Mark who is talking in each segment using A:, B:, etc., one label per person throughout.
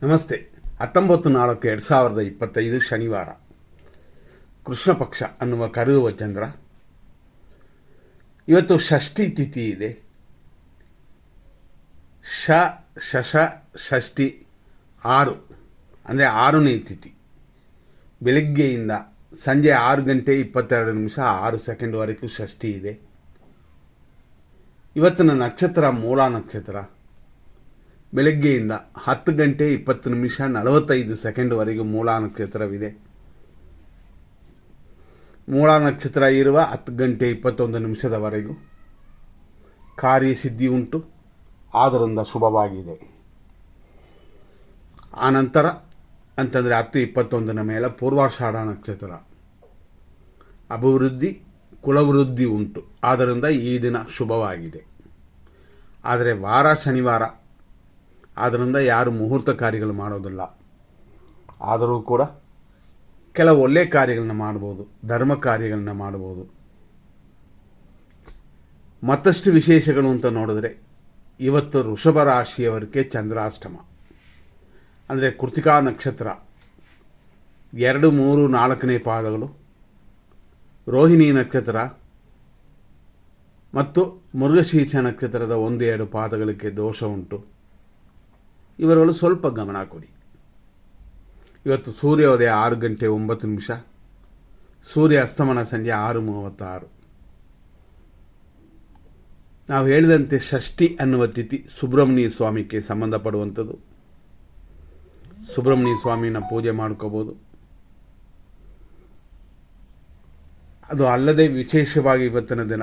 A: ನಮಸ್ತೆ. 19/4/2025 ಶನಿವಾರ. ಕೃಷ್ಣ ಪಕ್ಷ ಅನ್ನುವ ಕರೆಯುವ ಚಂದ್ರ. ಇವತ್ತು ಷಷ್ಠಿ ತಿಥಿ ಇದೆ. ಶಶ ಷಷ್ಠಿ 6 ಅಂದರೆ 6ನೇ ತಿಥಿ. ಬೆಳಗ್ಗೆಯಿಂದ ಸಂಜೆ 6:22:06 ಷಷ್ಠಿ ಇದೆ. ಇವತ್ತಿನ ನಕ್ಷತ್ರ ಮೂಲ ನಕ್ಷತ್ರ. ಬೆಳಗ್ಗೆಯಿಂದ 10:20:45 ಮೂಲ ನಕ್ಷತ್ರವಿದೆ. ಮೂಲ ನಕ್ಷತ್ರ ಇರುವ 10:21 ಕಾರ್ಯಸಿದ್ಧಿ ಉಂಟು, ಆದ್ದರಿಂದ ಶುಭವಾಗಿದೆ. ಆನಂತರ ಅಂತಂದರೆ 10:21 ಮೇಲೆ ಪೂರ್ವಾಷಾಢ ನಕ್ಷತ್ರ. ಅಭಿವೃದ್ಧಿ ಕುಲವೃದ್ಧಿ ಉಂಟು, ಆದ್ದರಿಂದ ಈ ದಿನ ಶುಭವಾಗಿದೆ. ಆದರೆ ವಾರ ಶನಿವಾರ, ಆದ್ದರಿಂದ ಯಾರು ಮುಹೂರ್ತ ಕಾರ್ಯಗಳು ಮಾಡೋದಿಲ್ಲ. ಆದರೂ ಕೂಡ ಕೆಲವು ಒಳ್ಳೆಯ ಕಾರ್ಯಗಳನ್ನ ಮಾಡ್ಬೋದು, ಧರ್ಮ ಕಾರ್ಯಗಳನ್ನ ಮಾಡ್ಬೋದು. ಮತ್ತಷ್ಟು ವಿಶೇಷಗಳು ಅಂತ ನೋಡಿದ್ರೆ, ಇವತ್ತು ವೃಷಭ ರಾಶಿಯವರಿಗೆ ಚಂದ್ರಾಷ್ಟಮ. ಅಂದರೆ ಕೃತಿಕಾ ನಕ್ಷತ್ರ 2, 3, 4ನೇ ಪಾದಗಳು, ರೋಹಿಣಿ ನಕ್ಷತ್ರ ಮತ್ತು ಮೃಗಶೀರ್ಷ ನಕ್ಷತ್ರದ 1, 2 ಪಾದಗಳಿಗೆ ದೋಷ ಉಂಟು. ಇವರುಗಳು ಸ್ವಲ್ಪ ಗಮನ ಕೊಡಿ. ಇವತ್ತು ಸೂರ್ಯೋದಯ 6:09, ಸೂರ್ಯ ಅಸ್ತಮನ ಸಂಜೆ 6:36. ನಾವು ಹೇಳಿದಂತೆ ಷಷ್ಠಿ ಅನ್ನುವ ತಿಥಿ ಸುಬ್ರಹ್ಮಣ್ಯ ಸ್ವಾಮಿಗೆ ಸಂಬಂಧಪಡುವಂಥದ್ದು. ಸುಬ್ರಹ್ಮಣ್ಯ ಸ್ವಾಮಿನ ಪೂಜೆ ಮಾಡ್ಕೋಬೋದು. ಅದು ಅಲ್ಲದೆ ವಿಶೇಷವಾಗಿ ಇವತ್ತಿನ ದಿನ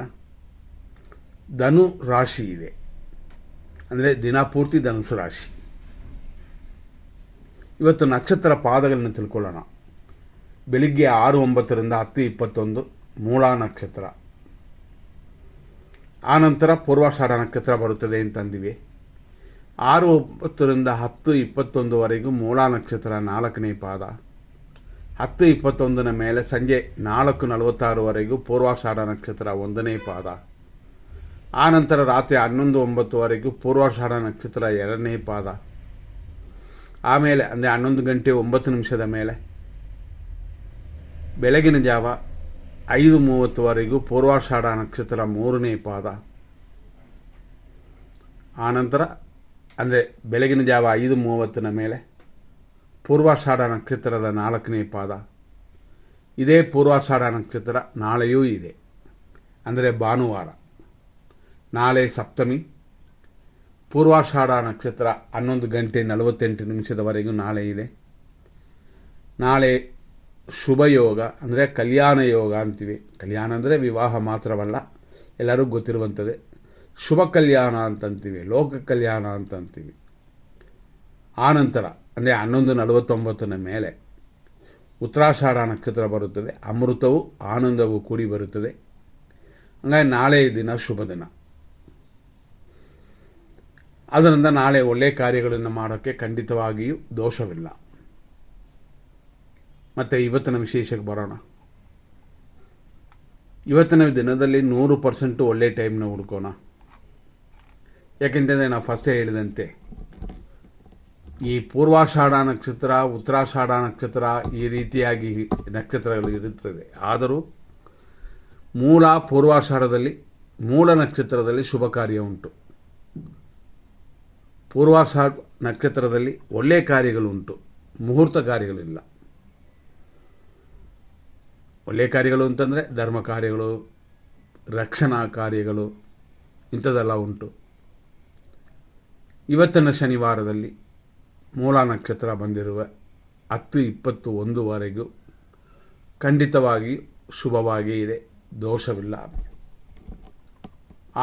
A: ಧನು ರಾಶಿ ಇದೆ. ಅಂದರೆ ದಿನ ಪೂರ್ತಿ ಧನುಸು ರಾಶಿ. ಇವತ್ತು ನಕ್ಷತ್ರ ಪಾದಗಳನ್ನು ತಿಳ್ಕೊಳ್ಳೋಣ. ಬೆಳಿಗ್ಗೆ 6:09-10:21 ಮೂಲ ನಕ್ಷತ್ರ. ಆನಂತರ ಪೂರ್ವಾಷಾಢ ನಕ್ಷತ್ರ ಬರುತ್ತದೆ ಅಂತಂದಿವೆ. 6:09-10:21 ಮೂಲ ನಕ್ಷತ್ರ 4ನೇ ಪಾದ. 10:21 ಮೇಲೆ ಸಂಜೆ 4:46 ಪೂರ್ವಾಷಾಢ ನಕ್ಷತ್ರ 1ನೇ ಪಾದ. ಆನಂತರ ರಾತ್ರಿ 11:09 ಪೂರ್ವಾಷಾಢ ನಕ್ಷತ್ರ 2ನೇ ಪಾದ. ಆಮೇಲೆ ಅಂದರೆ 11:09 ಮೇಲೆ ಬೆಳಗಿನ ಜಾವ 5:30 ಪೂರ್ವಾಷಾಢ ನಕ್ಷತ್ರ 3ನೇ ಪಾದ. ಆನಂತರ ಅಂದರೆ ಬೆಳಗಿನ ಜಾವ 5:30 ಮೇಲೆ ಪೂರ್ವಾಷಾಢ ನಕ್ಷತ್ರದ 4ನೇ ಪಾದ. ಇದೇ ಪೂರ್ವಾಷಾಢ ನಕ್ಷತ್ರ ನಾಳೆಯೂ ಇದೆ, ಅಂದರೆ ಭಾನುವಾರ. ನಾಳೆ ಸಪ್ತಮಿ. ಪೂರ್ವಾಷಾಢ ನಕ್ಷತ್ರ 11:48 ನಾಳೆ ಇದೆ. ನಾಳೆ ಶುಭ ಯೋಗ, ಅಂದರೆ ಕಲ್ಯಾಣ ಯೋಗ ಅಂತೀವಿ. ಕಲ್ಯಾಣ ಅಂದರೆ ವಿವಾಹ ಮಾತ್ರವಲ್ಲ, ಎಲ್ಲರಿಗೂ ಗೊತ್ತಿರುವಂಥದ್ದೇ. ಶುಭ ಕಲ್ಯಾಣ ಅಂತಂತೀವಿ, ಲೋಕ ಕಲ್ಯಾಣ ಅಂತಂತೀವಿ. ಆನಂತರ ಅಂದರೆ 11:49 ಮೇಲೆ ಉತ್ತರಾಷಾಢ ನಕ್ಷತ್ರ ಬರುತ್ತದೆ. ಅಮೃತವು ಆನಂದವು ಕೂಡಿ ಬರುತ್ತದೆ. ಹಾಗಾಗಿ ನಾಳೆ ದಿನ ಶುಭ ದಿನ. ಅದರಿಂದ ನಾಳೆ ಒಳ್ಳೆಯ ಕಾರ್ಯಗಳನ್ನು ಮಾಡೋಕ್ಕೆ ಖಂಡಿತವಾಗಿಯೂ ದೋಷವಿಲ್ಲ. ಮತ್ತು ಇವತ್ತಿನ ವಿಶೇಷಕ್ಕೆ ಬರೋಣ. ಇವತ್ತಿನ ದಿನದಲ್ಲಿ 100% ಒಳ್ಳೆಯ ಟೈಮ್ನ ಹುಡ್ಕೋಣ. ಯಾಕೆಂತಂದರೆ ನಾವು ಫಸ್ಟೇ ಹೇಳಿದಂತೆ ಈ ಪೂರ್ವಾಷಾಢ ನಕ್ಷತ್ರ, ಉತ್ತರಾಷಾಢ ನಕ್ಷತ್ರ ಈ ರೀತಿಯಾಗಿ ನಕ್ಷತ್ರಗಳು ಇರುತ್ತದೆ. ಆದರೂ ಮೂಲ ಪೂರ್ವಾಷಾಢದಲ್ಲಿ ಮೂಲ ನಕ್ಷತ್ರದಲ್ಲಿ ಶುಭ ಕಾರ್ಯ ಉಂಟು. ಪೂರ್ವಾಷಾಢ ನಕ್ಷತ್ರದಲ್ಲಿ ಒಳ್ಳೆಯ ಕಾರ್ಯಗಳುಂಟು, ಮುಹೂರ್ತ ಕಾರ್ಯಗಳಿಲ್ಲ. ಒಳ್ಳೆಯ ಕಾರ್ಯಗಳು ಅಂತಂದರೆ ಧರ್ಮ ಕಾರ್ಯಗಳು, ರಕ್ಷಣಾ ಕಾರ್ಯಗಳು, ಇಂಥದ್ದೆಲ್ಲ ಉಂಟು. ಇವತ್ತಿನ ಶನಿವಾರದಲ್ಲಿ ಮೂಲ ನಕ್ಷತ್ರ ಬಂದಿರುವ 10:21 ಖಂಡಿತವಾಗಿ ಶುಭವಾಗಿ ಇದೆ, ದೋಷವಿಲ್ಲ.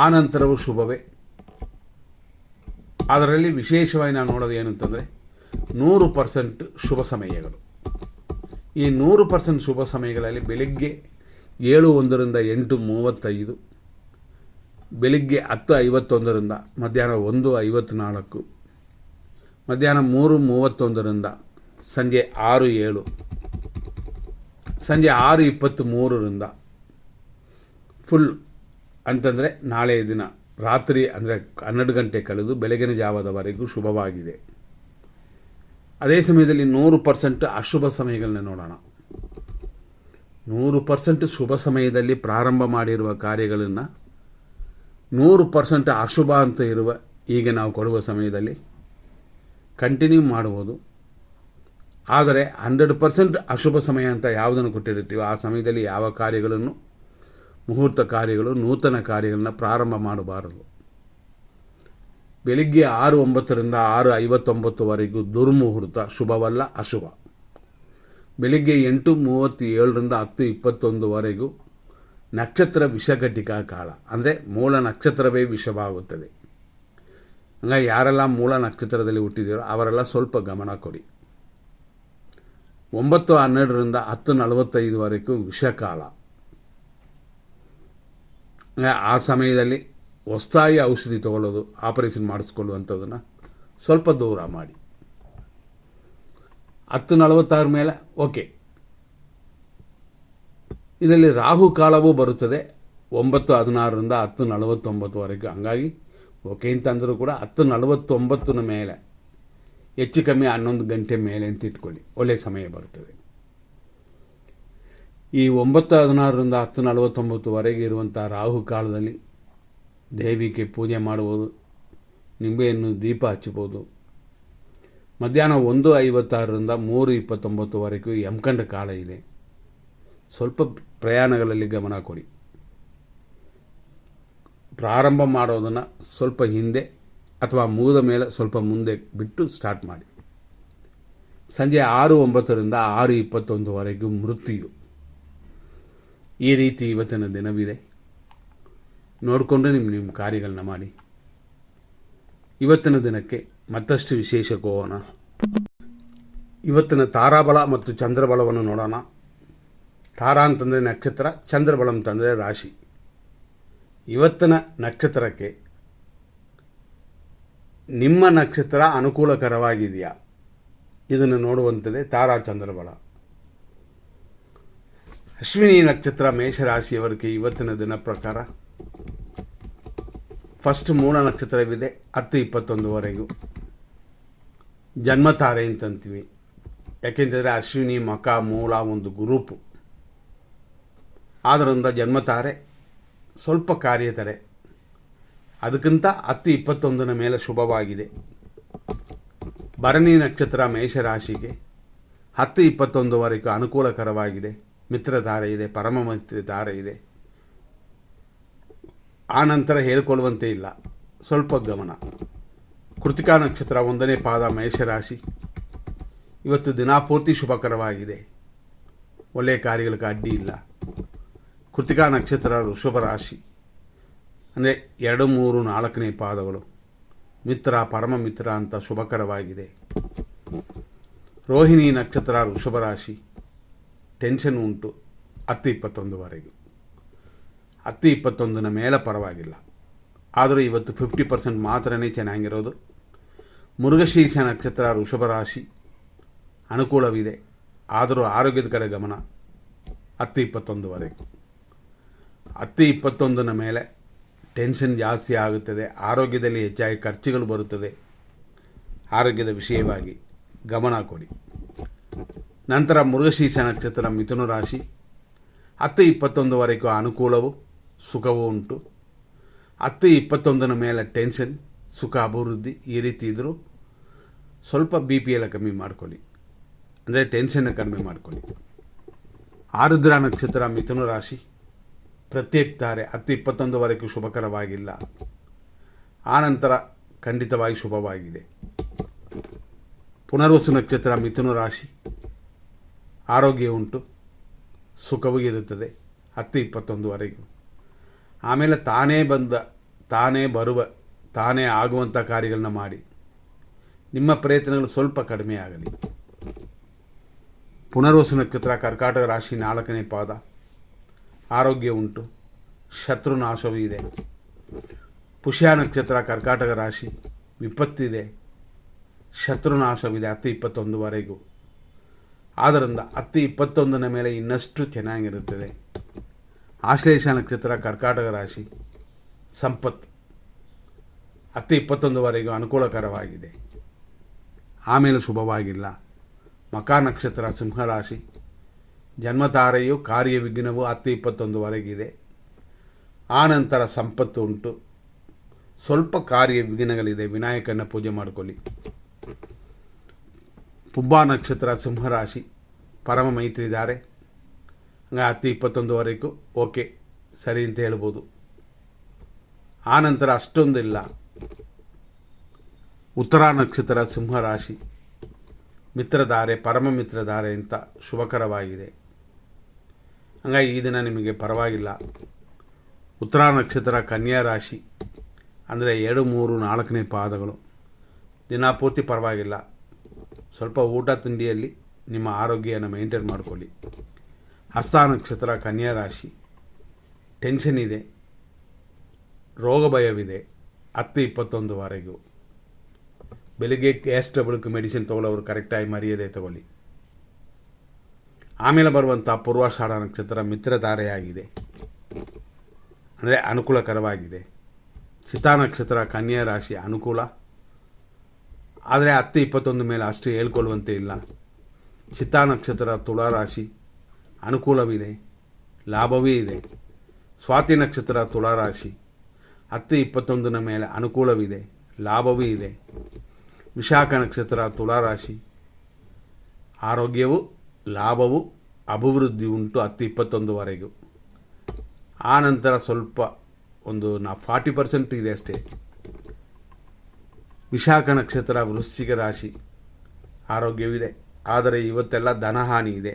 A: ಆನಂತರವೂ ಶುಭವೇ. ಅದರಲ್ಲಿ ವಿಶೇಷವಾಗಿ ನಾವು ನೋಡೋದು ಏನಂತಂದರೆ 100% ಶುಭ ಸಮಯಗಳು. ಈ 100% ಶುಭ ಸಮಯಗಳಲ್ಲಿ ಬೆಳಿಗ್ಗೆ 7:01-8:35, ಬೆಳಿಗ್ಗೆ 10:51 ಮಧ್ಯಾಹ್ನ 1:54, ಮಧ್ಯಾಹ್ನ 3:31 ಸಂಜೆ 6:07, ಸಂಜೆ 6:23 ಫುಲ್ ಅಂತಂದರೆ ನಾಳೆ ದಿನ ರಾತ್ರಿ ಅಂದರೆ 12 ಗಂಟೆ ಕಳೆದು ಬೆಳಗಿನ ಜಾವದವರೆಗೂ ಶುಭವಾಗಿದೆ. ಅದೇ ಸಮಯದಲ್ಲಿ 100% ಅಶುಭ ಸಮಯಗಳನ್ನ ನೋಡೋಣ. 100% ಶುಭ ಸಮಯದಲ್ಲಿ ಪ್ರಾರಂಭ ಮಾಡಿರುವ ಕಾರ್ಯಗಳನ್ನು 100% ಅಶುಭ ಅಂತ ಇರುವ ಈಗ ನಾವು ಕೊಡುವ ಸಮಯದಲ್ಲಿ ಕಂಟಿನ್ಯೂ ಮಾಡುವುದು. ಆದರೆ 100% ಅಶುಭ ಸಮಯ ಅಂತ ಯಾವುದನ್ನು ಕೊಟ್ಟಿರ್ತೀವೋ ಆ ಸಮಯದಲ್ಲಿ ಯಾವ ಕಾರ್ಯಗಳನ್ನು, ಮುಹೂರ್ತ ಕಾರ್ಯಗಳು, ನೂತನ ಕಾರ್ಯಗಳನ್ನು ಪ್ರಾರಂಭ ಮಾಡಬಾರದು. ಬೆಳಿಗ್ಗೆ 6:09 6:59ವರೆಗೂ ದುರ್ಮುಹೂರ್ತ, ಶುಭವಲ್ಲ, ಅಶುಭ. ಬೆಳಿಗ್ಗೆ 8:37 10:21ವರೆಗೂ ನಕ್ಷತ್ರ ವಿಷಘಟಿಕಾ ಕಾಲ, ಅಂದರೆ ಮೂಲ ನಕ್ಷತ್ರವೇ ವಿಷವಾಗುತ್ತದೆ. ಹಂಗಾಗಿ ಯಾರೆಲ್ಲ ಮೂಲ ನಕ್ಷತ್ರದಲ್ಲಿ ಹುಟ್ಟಿದ್ದೀರೋ ಅವರೆಲ್ಲ ಸ್ವಲ್ಪ ಗಮನ ಕೊಡಿ. 9:12 10:45ವರೆಗೂ ವಿಷಕಾಲ. ಆ ಸಮಯದಲ್ಲಿ ಹೊಸದಾಗಿ ಔಷಧಿ ತಗೊಳ್ಳೋದು, ಆಪರೇಷನ್ ಮಾಡಿಸ್ಕೊಳ್ಳುವಂಥದ್ದನ್ನು ಸ್ವಲ್ಪ ದೂರ ಮಾಡಿ. 10:46 ಮೇಲೆ ಓಕೆ. ಇದರಲ್ಲಿ ರಾಹು ಕಾಲವೂ ಬರುತ್ತದೆ 9:16 10:49ವರೆಗೂ. ಹಂಗಾಗಿ ಓಕೆ ಅಂತಂದರೂ ಕೂಡ 10:49 ಮೇಲೆ, ಹೆಚ್ಚು ಕಮ್ಮಿ 11 ಗಂಟೆ ಮೇಲೆ ಅಂತ ಇಟ್ಕೊಳ್ಳಿ, ಒಳ್ಳೆಯ ಸಮಯ ಬರುತ್ತದೆ. ಈ 9:16 10:49ವರೆಗೆ ಇರುವಂಥ ರಾಹು ಕಾಲದಲ್ಲಿ ದೇವಿಗೆ ಪೂಜೆ ಮಾಡುವುದು, ನಿಂಬೆಯನ್ನು ದೀಪ ಹಚ್ಚಬಹುದು. ಮಧ್ಯಾಹ್ನ 1:56 3:29ವರೆಗೂ ಯಮಕಂಡ ಕಾಲ ಇದೆ. ಸ್ವಲ್ಪ ಪ್ರಯಾಣಗಳಲ್ಲಿ ಗಮನ ಕೊಡಿ. ಪ್ರಾರಂಭ ಮಾಡೋದನ್ನು ಸ್ವಲ್ಪ ಹಿಂದೆ ಅಥವಾ ಮುಗಿದ ಮೇಲೆ ಸ್ವಲ್ಪ ಮುಂದೆ ಬಿಟ್ಟು ಸ್ಟಾರ್ಟ್ ಮಾಡಿ. ಸಂಜೆ 6:09 6:21ವರೆಗೂ ಮೃತ್ಯು. ಈ ರೀತಿ ಇವತ್ತಿನ ದಿನವಿದೆ. ನೋಡಿಕೊಂಡು ನಿಮ್ಮ ಕಾರ್ಯಗಳನ್ನ ಮಾಡಿ. ಇವತ್ತಿನ ದಿನಕ್ಕೆ ಮತ್ತಷ್ಟು ವಿಶೇಷಕ್ಕೆ ಹೋಗೋಣ. ಇವತ್ತಿನ ತಾರಾಬಲ ಮತ್ತು ಚಂದ್ರಬಲವನ್ನು ನೋಡೋಣ. ತಾರಾ ಅಂತಂದರೆ ನಕ್ಷತ್ರ, ಚಂದ್ರಬಲ ಅಂತಂದರೆ ರಾಶಿ. ಇವತ್ತಿನ ನಕ್ಷತ್ರಕ್ಕೆ ನಿಮ್ಮ ನಕ್ಷತ್ರ ಅನುಕೂಲಕರವಾಗಿದೆಯಾ ಇದನ್ನು ನೋಡುವಂಥದ್ದೇ ತಾರಾ ಚಂದ್ರಬಲ. ಅಶ್ವಿನಿ ನಕ್ಷತ್ರ ಮೇಷರಾಶಿಯವರಿಗೆ ಇವತ್ತಿನ ದಿನ ಪ್ರಕಾರ ಫಸ್ಟ್ ಮೂಲ ನಕ್ಷತ್ರವಿದೆ 10:21ವರೆಗೂ. ಜನ್ಮತಾರೆ ಅಂತಂತೀವಿ. ಯಾಕೆಂದರೆ ಅಶ್ವಿನಿ, ಮಕ, ಮೂಲ ಒಂದು ಗ್ರೂಪು. ಆದ್ದರಿಂದ ಜನ್ಮತಾರೆ ಸ್ವಲ್ಪ ಕಾರ್ಯತಡೆ. ಅದಕ್ಕಿಂತ 10:21 ಮೇಲೆ ಶುಭವಾಗಿದೆ. ಭರಣಿ ನಕ್ಷತ್ರ ಮೇಷರಾಶಿಗೆ 10:21ವರೆಗೂ ಅನುಕೂಲಕರವಾಗಿದೆ. ಮಿತ್ರಧಾರೆ ಇದೆ, ಪರಮ ಮಿತ್ರಧಾರೆ ಇದೆ. ಆ ನಂತರ ಹೇಳಿಕೊಳ್ಳುವಂತೆ ಇಲ್ಲ, ಸ್ವಲ್ಪ ಗಮನ. ಕೃತಿಕಾ ನಕ್ಷತ್ರ 1ನೇ ಪಾದ ಮೇಷರಾಶಿ. ಇವತ್ತು ದಿನಪೂರ್ತಿ ಶುಭಕರವಾಗಿದೆ. ಒಳ್ಳೆಯ ಕಾರ್ಯಗಳಿಗೆ ಅಡ್ಡಿ ಇಲ್ಲ. ಕೃತಿಕಾ ನಕ್ಷತ್ರ ವೃಷಭ ರಾಶಿ, ಅಂದರೆ 2, 3, 4ನೇ ಪಾದಗಳು. ಮಿತ್ರ, ಪರಮ ಮಿತ್ರ ಅಂತ ಶುಭಕರವಾಗಿದೆ. ರೋಹಿಣಿ ನಕ್ಷತ್ರ ವೃಷಭ ರಾಶಿ, ಟೆನ್ಷನ್ ಉಂಟು 10:21ವರೆಗೂ. 10:21 ಮೇಲೆ ಪರವಾಗಿಲ್ಲ. ಆದರೂ ಇವತ್ತು 50% ಮಾತ್ರನೇ ಚೆನ್ನಾಗಿರೋದು. ಮೃಗಶೀರ್ಷ ನಕ್ಷತ್ರ ವೃಷಭ ರಾಶಿ, ಅನುಕೂಲವಿದೆ. ಆದರೂ ಆರೋಗ್ಯದ ಕಡೆ ಗಮನ 10:21ವರೆಗೂ. 10:21 ಮೇಲೆ ಟೆನ್ಷನ್ ಜಾಸ್ತಿ ಆಗುತ್ತದೆ. ಆರೋಗ್ಯದಲ್ಲಿ ಹೆಚ್ಚಾಗಿ ಖರ್ಚುಗಳು ಬರುತ್ತದೆ. ಆರೋಗ್ಯದ ವಿಷಯವಾಗಿ ಗಮನ ಕೊಡಿ. ನಂತರ ಮೃಗಶೀರ್ಷ ನಕ್ಷತ್ರ ಮಿಥುನ ರಾಶಿ, 10:21ವರೆಗೂ ಅನುಕೂಲವು, ಸುಖವೂ ಉಂಟು. 10:21 ಮೇಲೆ ಟೆನ್ಷನ್, ಸುಖ, ಅಭಿವೃದ್ಧಿ ಈ ರೀತಿ ಇದ್ದರೂ ಸ್ವಲ್ಪ BP ಎಲ್ಲ ಕಮ್ಮಿ ಮಾಡ್ಕೊಳ್ಳಿ, ಅಂದರೆ ಟೆನ್ಷನ್ನ ಕಡಿಮೆ ಮಾಡ್ಕೊಳ್ಳಿ. ಆರುದ್ರ ನಕ್ಷತ್ರ ಮಿಥುನ ರಾಶಿ, ಪ್ರತ್ಯೇಕ ತಾರೆ 10:21ವರೆಗೂ ಶುಭಕರವಾಗಿಲ್ಲ. ಆನಂತರ ಖಂಡಿತವಾಗಿ ಶುಭವಾಗಿದೆ. ಪುನರ್ವಸು ನಕ್ಷತ್ರ ಮಿಥುನ ರಾಶಿ, ಆರೋಗ್ಯ ಉಂಟು, ಸುಖವೂ ಇರುತ್ತದೆ 10:21ವರೆಗೂ. ಆಮೇಲೆ ತಾನೇ ಬರುವ ತಾನೇ ಆಗುವಂಥ ಕಾರ್ಯಗಳನ್ನ ಮಾಡಿ. ನಿಮ್ಮ ಪ್ರಯತ್ನಗಳು ಸ್ವಲ್ಪ ಕಡಿಮೆ ಆಗಲಿ. ಪುನರ್ವಸು ನಕ್ಷತ್ರ ಕರ್ಕಾಟಕ ರಾಶಿ 4ನೇ ಪಾದ, ಆರೋಗ್ಯ ಉಂಟು, ಶತ್ರುನಾಶವೂ ಇದೆ. ಪುಷ್ಯ ನಕ್ಷತ್ರ ಕರ್ಕಾಟಕ ರಾಶಿ, ವಿಪತ್ತಿದೆ, ಶತ್ರುನಾಶವಿದೆ 10:21ವರೆಗೂ. ಆದ್ದರಿಂದ 10:21 ಮೇಲೆ ಇನ್ನಷ್ಟು ಚೆನ್ನಾಗಿರುತ್ತದೆ. ಆಶ್ಲೇಷ ನಕ್ಷತ್ರ ಕರ್ಕಾಟಕ ರಾಶಿ, ಸಂಪತ್ತು 10:21ವರೆಗೂ ಅನುಕೂಲಕರವಾಗಿದೆ. ಆಮೇಲೆ ಶುಭವಾಗಿಲ್ಲ. ಮಖ ನಕ್ಷತ್ರ ಸಿಂಹರಾಶಿ, ಜನ್ಮತಾರೆಯು ಕಾರ್ಯವಿಘ್ನವು 10-21ವರೆಗಿದೆ. ಆನಂತರ ಸಂಪತ್ತು ಉಂಟು, ಸ್ವಲ್ಪ ಕಾರ್ಯವಿಘ್ನಗಳಿದೆ, ವಿನಾಯಕನ ಪೂಜೆ ಮಾಡಿಕೊಳ್ಳಿ. ಪುಬ್ಬ ನಕ್ಷತ್ರ ಸಿಂಹರಾಶಿ, ಪರಮ ಮೈತ್ರಿ ಇದ್ದಾರೆ, ಹಂಗೆ 10-21ವರೆಗೂ ಓಕೆ ಸರಿ ಅಂತ ಹೇಳ್ಬೋದು. ಆನಂತರ ಅಷ್ಟೊಂದಿಲ್ಲ. ಉತ್ತರ ನಕ್ಷತ್ರ ಸಿಂಹರಾಶಿ, ಮಿತ್ರಧಾರೆ, ಪರಮ ಮಿತ್ರಧಾರೆ ಅಂತ ಶುಭಕರವಾಗಿದೆ. ಹಂಗಾಗಿ ಈ ದಿನ ನಿಮಗೆ ಪರವಾಗಿಲ್ಲ. ಉತ್ತರ ನಕ್ಷತ್ರ ಕನ್ಯಾ ರಾಶಿ, ಅಂದರೆ 2, 3, 4ನೇ ಪಾದಗಳು, ದಿನಪೂರ್ತಿ ಪರವಾಗಿಲ್ಲ. ಸ್ವಲ್ಪ ಊಟ ತಿಂಡಿಯಲ್ಲಿ ನಿಮ್ಮ ಆರೋಗ್ಯನ ಮೇಂಟೈನ್ ಮಾಡಿಕೊಳ್ಳಿ. ಹಸ್ತ ನಕ್ಷತ್ರ ಕನ್ಯಾ ರಾಶಿ, ಟೆನ್ಷನ್ ಇದೆ, ರೋಗ ಭಯವಿದೆ 10-21ವರೆಗೂ. ಬೆಳಿಗ್ಗೆ ಗ್ಯಾಸ್ ಟ್ರಬಲ್ಗೆ ಮೆಡಿಸಿನ್ ತೊಗೊಳ್ಳೋರು ಕರೆಕ್ಟಾಗಿ ಮರ್ಯಾದೆ ತಗೊಳ್ಳಿ. ಆಮೇಲೆ ಬರುವಂಥ ಪೂರ್ವಾಷಾಢ ನಕ್ಷತ್ರ ಮಿತ್ರಧಾರೆಯಾಗಿದೆ, ಅಂದರೆ ಅನುಕೂಲಕರವಾಗಿದೆ. ಚಿತಾ ನಕ್ಷತ್ರ ಕನ್ಯಾ ರಾಶಿ ಅನುಕೂಲ, ಆದರೆ 10-21 ಮೇಲೆ ಅಷ್ಟು ಹೇಳ್ಕೊಳ್ಳುವಂತೆ ಇಲ್ಲ. ಚಿತಾ ನಕ್ಷತ್ರ ತುಳಾರಾಶಿ ಅನುಕೂಲವಿದೆ, ಲಾಭವೇ ಇದೆ. ಸ್ವಾತಿ ನಕ್ಷತ್ರ ತುಳಾರಾಶಿ 10-21 ಮೇಲೆ ಅನುಕೂಲವಿದೆ, ಲಾಭವೂ ಇದೆ. ವಿಶಾಖ ನಕ್ಷತ್ರ ತುಳಾರಾಶಿ, ಆರೋಗ್ಯವು, ಲಾಭವು, ಅಭಿವೃದ್ಧಿ ಉಂಟು 10-21ವರೆಗೂ. ಆ ನಂತರ ಸ್ವಲ್ಪ ಒಂದು 40% ಇದೆ ಅಷ್ಟೇ. ವಿಶಾಖ ನಕ್ಷತ್ರ ವೃಶ್ಚಿಕ ರಾಶಿ, ಆರೋಗ್ಯವಿದೆ, ಆದರೆ ಇವತ್ತೆಲ್ಲ ಧನಹಾನಿ ಇದೆ,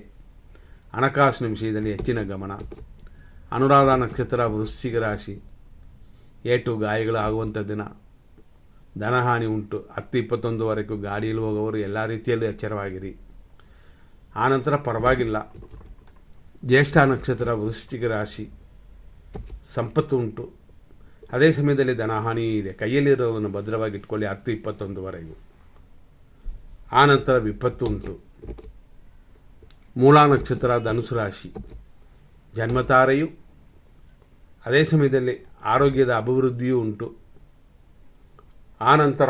A: ಹಣಕಾಸಿನ ವಿಷಯದಲ್ಲಿ ಹೆಚ್ಚಿನ ಗಮನ. ಅನುರಾಧ ನಕ್ಷತ್ರ ವೃಶ್ಚಿಕ ರಾಶಿ, ಏಟು ಗಾಯಗಳಾಗುವಂಥ ದಿನ, ಧನಹಾನಿ ಉಂಟು 10-21ವರೆಗೂ. ಗಾಡಿಯಲ್ಲಿ ಹೋಗೋರು ಎಲ್ಲ ರೀತಿಯಲ್ಲೂ ಎಚ್ಚರವಾಗಿರಿ. ಆನಂತರ ಪರವಾಗಿಲ್ಲ. ಜ್ಯೇಷ್ಠ ನಕ್ಷತ್ರ ವೃಶ್ಚಿಕ ರಾಶಿ, ಸಂಪತ್ತು ಉಂಟು, ಅದೇ ಸಮಯದಲ್ಲಿ ಧನಹಾನಿ ಇದೆ. ಕೈಯಲ್ಲಿರೋದನ್ನು ಭದ್ರವಾಗಿ ಇಟ್ಕೊಳ್ಳಿ 10-21ವರೆಗೂ. ಆನಂತರ ವಿಪತ್ತು ಉಂಟು. ಮೂಲ ನಕ್ಷತ್ರ ಧನುಸು ರಾಶಿ, ಜನ್ಮತಾರೆಯು, ಅದೇ ಸಮಯದಲ್ಲಿ ಆರೋಗ್ಯದ ಅಭಿವೃದ್ಧಿಯೂ ಉಂಟು. ಆನಂತರ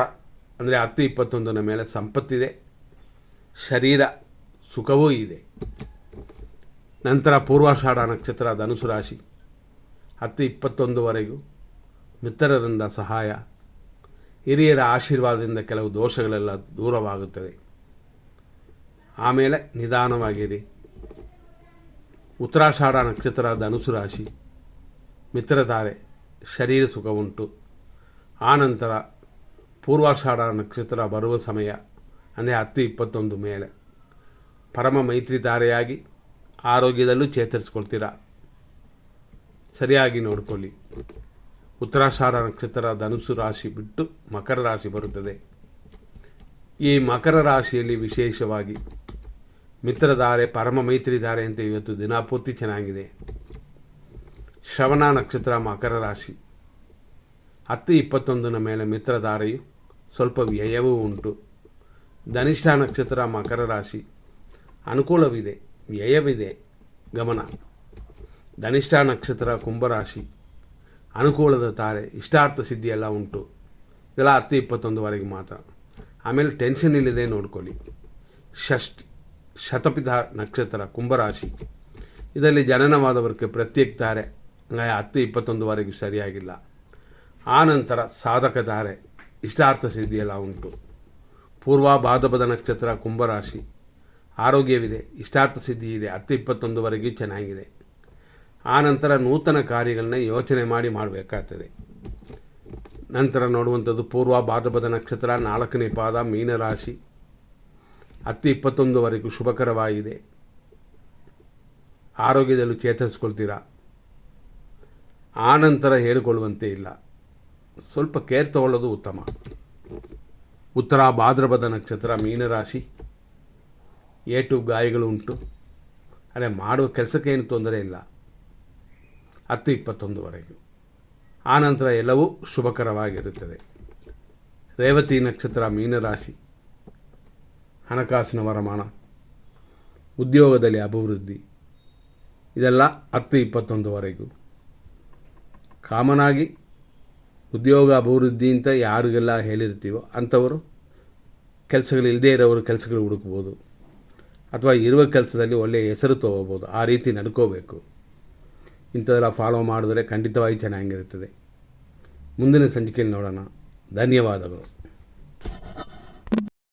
A: ಅಂದರೆ 10-21 ಮೇಲೆ ಸಂಪತ್ತಿದೆ, ಶರೀರ ಸುಖವೂ ಇದೆ. ನಂತರ ಪೂರ್ವಾಷಾಢ ನಕ್ಷತ್ರ ಧನುಸು ರಾಶಿ, 10-21ವರೆಗೂ ಮಿತ್ರರಿಂದ ಸಹಾಯ, ಹಿರಿಯರ ಆಶೀರ್ವಾದದಿಂದ ಕೆಲವು ದೋಷಗಳೆಲ್ಲ ದೂರವಾಗುತ್ತದೆ. ಆಮೇಲೆ ನಿಧಾನವಾಗಿರಿ. ಉತ್ತರಾಷಾಢ ನಕ್ಷತ್ರ ಧನುಸು ರಾಶಿ, ಮಿತ್ರಧಾರೆ, ಶರೀರ ಸುಖ ಉಂಟು. ಆನಂತರ ಪೂರ್ವಾಷಾಢ ನಕ್ಷತ್ರ ಬರುವ ಸಮಯ ಅಂದರೆ 10-21 ಮೇಲೆ ಪರಮ ಮೈತ್ರಿ ಧಾರೆಯಾಗಿ ಆರೋಗ್ಯದಲ್ಲೂ ಚೇತರಿಸ್ಕೊಳ್ತೀರಾ, ಸರಿಯಾಗಿ ನೋಡಿಕೊಳ್ಳಿ. ಉತ್ತರಾಷಾಢ ನಕ್ಷತ್ರ ಧನುಸು ರಾಶಿ ಬಿಟ್ಟು ಮಕರ ರಾಶಿ ಬರುತ್ತದೆ. ಈ ಮಕರ ರಾಶಿಯಲ್ಲಿ ವಿಶೇಷವಾಗಿ ಮಿತ್ರಧಾರೆ, ಪರಮ ಮೈತ್ರಿ ಧಾರೆ ಅಂತ ಇವತ್ತು ದಿನಪೂರ್ತಿ ಚೆನ್ನಾಗಿದೆ. ಶ್ರವಣ ನಕ್ಷತ್ರ ಮಕರ ರಾಶಿ, 10-21 ಮೇಲೆ ಮಿತ್ರಧಾರೆಯು ಸ್ವಲ್ಪ ವ್ಯಯವೂ ಉಂಟು. ಧನಿಷ್ಠ ನಕ್ಷತ್ರ ಮಕರ ರಾಶಿ, ಅನುಕೂಲವಿದೆ, ವ್ಯಯವಿದೆ, ಗಮನ. ಧನಿಷ್ಠ ನಕ್ಷತ್ರ ಕುಂಭರಾಶಿ, ಅನುಕೂಲದ ತಾರೆ, ಇಷ್ಟಾರ್ಥ ಸಿದ್ಧಿಯೆಲ್ಲ ಉಂಟು. ಇದೆಲ್ಲ 10-21ವರೆಗೆ ಮಾತ್ರ. ಆಮೇಲೆ ಟೆನ್ಷನ್ ಇಲ್ಲದೆ ನೋಡ್ಕೊಳ್ಳಿ. ಷಷ್ಠಿ ಶತಪಿತ ನಕ್ಷತ್ರ ಕುಂಭರಾಶಿ, ಇದರಲ್ಲಿ ಜನನವಾದವರಿಗೆ ಪ್ರತ್ಯೇಕ ತಾರೆ, 10-21ವರೆಗೂ ಸರಿಯಾಗಿಲ್ಲ. ಆನಂತರ ಸಾಧಕ ತಾರೆ, ಇಷ್ಟಾರ್ಥ ಸಿದ್ಧಿಯೆಲ್ಲ ಉಂಟು. ಪೂರ್ವ ಭಾದ್ರಪದ ನಕ್ಷತ್ರ ಕುಂಭರಾಶಿ, ಆರೋಗ್ಯವಿದೆ, ಇಷ್ಟಾರ್ಥ ಸಿದ್ಧಿ ಇದೆ, 10-21ವರೆಗೂ ಚೆನ್ನಾಗಿದೆ. ಆನಂತರ ನೂತನ ಕಾರ್ಯಗಳನ್ನ ಯೋಚನೆ ಮಾಡಿ ಮಾಡಬೇಕಾಗ್ತದೆ. ನಂತರ ನೋಡುವಂಥದ್ದು ಪೂರ್ವ ಭಾದ್ರಪದ ನಕ್ಷತ್ರ 4ನೇ ಪಾದ ಮೀನರಾಶಿ, 10-21ವರೆಗೂ ಶುಭಕರವಾಗಿದೆ. ಆರೋಗ್ಯದಲ್ಲೂ ಚೇತರಿಸ್ಕೊಳ್ತೀರಾ. ಆನಂತರ ಹೇಳಿಕೊಳ್ಳುವಂತೆ ಇಲ್ಲ, ಸ್ವಲ್ಪ ಕೇರ್ ತಗೊಳ್ಳೋದು ಉತ್ತಮ. ಉತ್ತರ ಭಾದ್ರಪದ ನಕ್ಷತ್ರ ಮೀನರಾಶಿ, ಏಟು ಗಾಯಗಳು ಉಂಟು, ಅದೇ ಮಾಡುವ ಕೆಲಸಕ್ಕೆ ಏನು ತೊಂದರೆ ಇಲ್ಲ 10-21ವರೆಗೂ. ಆನಂತರ ಎಲ್ಲವೂ ಶುಭಕರವಾಗಿರುತ್ತದೆ. ರೇವತಿ ನಕ್ಷತ್ರ ಮೀನರಾಶಿ, ಹಣಕಾಸಿನ ವರಮಾನ, ಉದ್ಯೋಗದಲ್ಲಿ ಅಭಿವೃದ್ಧಿ, ಇದೆಲ್ಲ 10-21ವರೆಗೂ. ಕಾಮನಾಗಿ ಉದ್ಯೋಗ ಅಭಿವೃದ್ಧಿ ಅಂತ ಯಾರಿಗೆಲ್ಲ ಹೇಳಿರ್ತೀವೋ ಅಂಥವರು ಕೆಲಸಗಳು ಇಲ್ಲದೇ ಇರೋರು ಕೆಲಸಗಳು ಹುಡುಕ್ಬೋದು, ಅಥವಾ ಇರುವ ಕೆಲಸದಲ್ಲಿ ಒಳ್ಳೆಯ ಹೆಸರು ತೊಗೋಬೋದು. ಆ ರೀತಿ ನಡ್ಕೋಬೇಕು. ಇಂಥದೆಲ್ಲ ಫಾಲೋ ಮಾಡಿದ್ರೆ ಖಂಡಿತವಾಗಿ ಚೆನ್ನಾಗಿರುತ್ತದೆ. ಮುಂದಿನ ಸಂಚಿಕೆಯಲ್ಲಿ ನೋಡೋಣ. ಧನ್ಯವಾದಗಳು.